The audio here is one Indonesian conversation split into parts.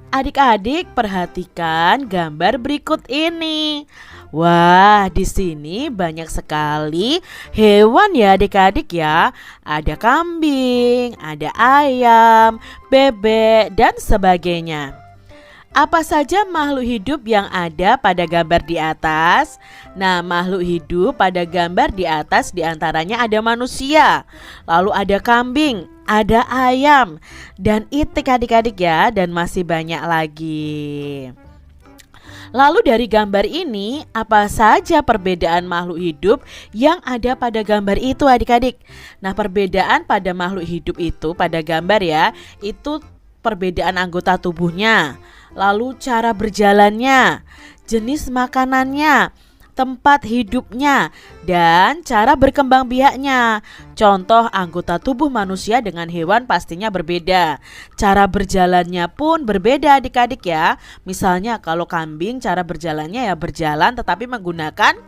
Adik-adik perhatikan gambar berikut ini. Wah, di sini banyak sekali hewan ya adik-adik ya. Ada kambing, ada ayam, bebek, dan sebagainya. Apa saja makhluk hidup yang ada pada gambar di atas? Nah, makhluk hidup pada gambar di atas diantaranya ada manusia, lalu ada kambing, ada ayam, dan itik adik-adik ya, dan masih banyak lagi. Lalu dari gambar ini, apa saja perbedaan makhluk hidup yang ada pada gambar itu adik-adik? Nah, perbedaan pada makhluk hidup itu pada gambar ya, itu perbedaan anggota tubuhnya, lalu cara berjalannya, jenis makanannya, tempat hidupnya, dan cara berkembang biaknya. Contoh anggota tubuh manusia dengan hewan pastinya berbeda. Cara berjalannya pun berbeda adik-adik ya. Misalnya kalau kambing cara berjalannya ya berjalan tetapi menggunakan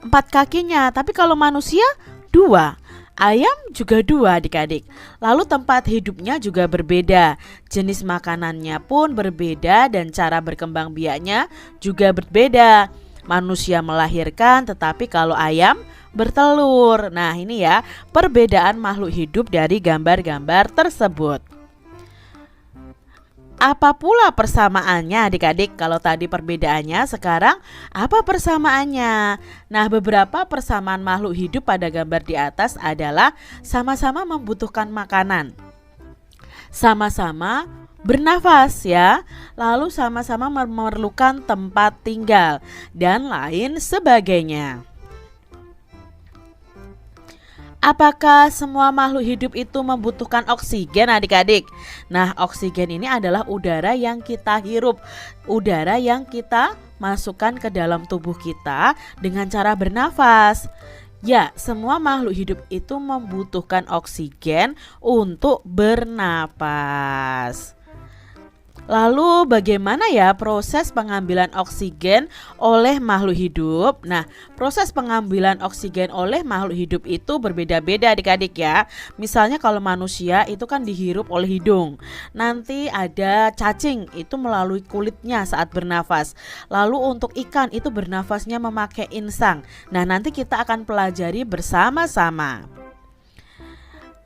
4 kakinya. Tapi kalau manusia 2. Ayam juga 2 adik-adik. Lalu tempat hidupnya juga berbeda. Jenis makanannya pun berbeda dan cara berkembang biaknya juga berbeda. Manusia melahirkan tetapi kalau ayam bertelur. Nah ini ya perbedaan makhluk hidup dari gambar-gambar tersebut. Apa pula persamaannya adik-adik? Kalau tadi perbedaannya, sekarang apa persamaannya? Nah, beberapa persamaan makhluk hidup pada gambar di atas adalah sama-sama membutuhkan makanan, sama-sama bernafas ya, lalu sama-sama memerlukan tempat tinggal, dan lain sebagainya. Apakah semua makhluk hidup itu membutuhkan oksigen adik-adik? Nah, oksigen ini adalah udara yang kita hirup, udara yang kita masukkan ke dalam tubuh kita dengan cara bernafas. Ya, semua makhluk hidup itu membutuhkan oksigen untuk bernapas. Lalu bagaimana ya proses pengambilan oksigen oleh makhluk hidup? Nah, proses pengambilan oksigen oleh makhluk hidup itu berbeda-beda adik-adik ya. Misalnya kalau manusia itu kan dihirup oleh hidung. Nanti ada cacing itu melalui kulitnya saat bernafas. Lalu untuk ikan itu bernafasnya memakai insang. Nah, nanti kita akan pelajari bersama-sama.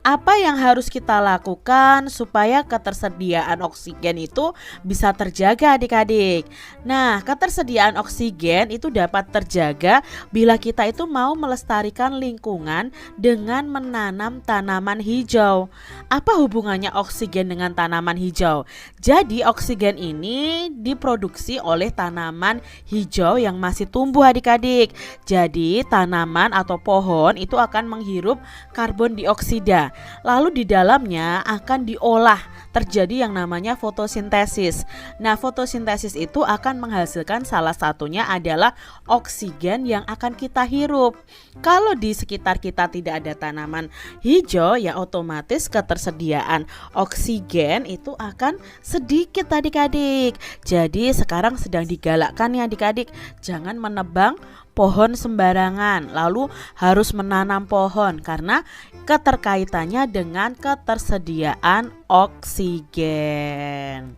Apa yang harus kita lakukan supaya ketersediaan oksigen itu bisa terjaga adik-adik? Nah, ketersediaan oksigen itu dapat terjaga bila kita itu mau melestarikan lingkungan dengan menanam tanaman hijau. Apa hubungannya oksigen dengan tanaman hijau? Jadi oksigen ini diproduksi oleh tanaman hijau yang masih tumbuh adik-adik. Jadi tanaman atau pohon itu akan menghirup karbon dioksida. Lalu di dalamnya akan diolah, terjadi yang namanya fotosintesis. Nah, fotosintesis itu akan menghasilkan salah satunya adalah oksigen yang akan kita hirup. Kalau di sekitar kita tidak ada tanaman hijau, ya otomatis ketersediaan oksigen itu akan sedikit adik-adik. Jadi sekarang sedang digalakkan ya adik-adik, jangan menebang pohon sembarangan, lalu harus menanam pohon karena keterkaitannya dengan ketersediaan oksigen.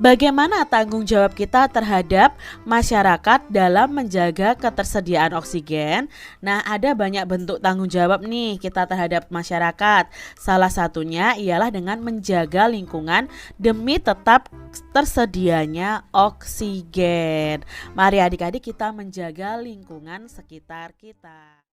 Bagaimana tanggung jawab kita terhadap masyarakat dalam menjaga ketersediaan oksigen? Nah, ada banyak bentuk tanggung jawab nih kita terhadap masyarakat. Salah satunya ialah dengan menjaga lingkungan demi tetap tersedianya oksigen. Mari adik-adik kita menjaga lingkungan sekitar kita.